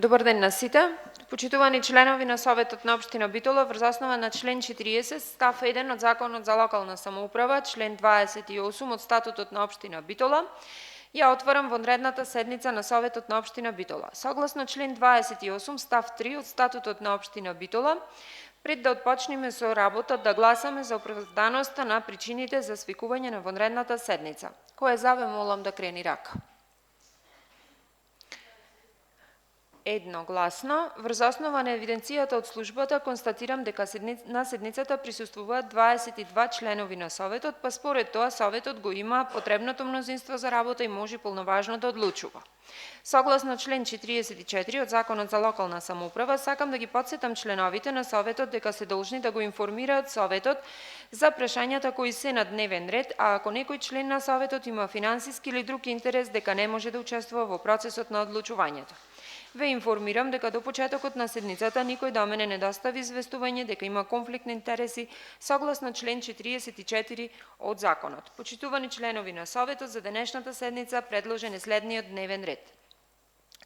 Добар ден на сите. Почитувани членови на Советот на Општина Битола, врз основа на член 40 став 1 од Законот за локална самоуправа, член 28 од Статутот на Општина Битола, ја отварам вонредната седница на Советот на Општина Битола. Согласно член 28 став 3 од Статутот на Општина Битола, пред да отпочнеме со работа, да гласаме за оправданоста на причините за свикување на вонредната седница. Кој е за, ве молам да крени рака. Едногласно, врз основа на евиденцијата од службата, констатирам дека на седницата присуствуваат 22 членови на Советот, па според тоа Советот го има потребното мнозинство за работа и може полноважно да одлучува. Согласно член 44 од Законот за локална самоуправа, сакам да ги потсетам членовите на Советот дека се должни да го информираат Советот за прашањата кои се на дневен ред, а ако некој член на Советот има финансиски или друг интерес, дека не може да учествува во процесот на одлучувањето. Ве информирам дека до почетокот на седницата никој до мене не достави известување дека има конфликт на интереси согласно член 44 од Законот. Почитувани членови на Советот, за денешната седница предложен е следниот дневен ред.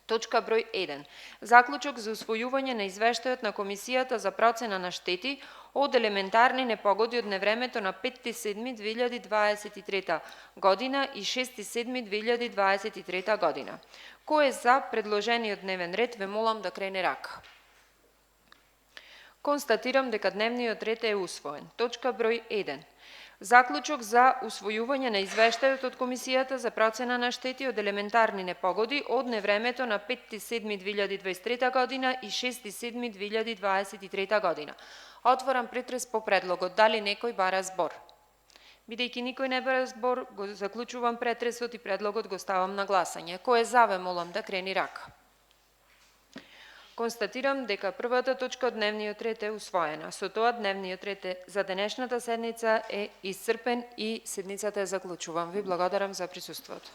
Точка број 1. Заклучок за усвојување на извештајот на Комисијата за процена на штети од елементарни непогоди од невремето на 5.7.2023 година и 6.7.2023 година. Кој е за предложениот дневен ред, ве молам да крене рака. Констатирам дека дневниот ред е усвоен. Точка број 1. Заклучок за усвојување на извештајот од Комисијата за процена на штети од елементарни непогоди од невремето на 5.7.2023 година и 6.7.2023 година. Отворам претрес по предлогот. Дали некој бара збор? Бидејќи никој не бара збор, го заклучувам претресот и предлогот го ставам на гласање. Кој е за, ве молам да крени рака. Констатирам дека првата точка од дневниот ред е усвоена. Со тоа дневниот ред за денешната седница е исцрпен и седницата е заклучувам. Ви благодарам за присуството.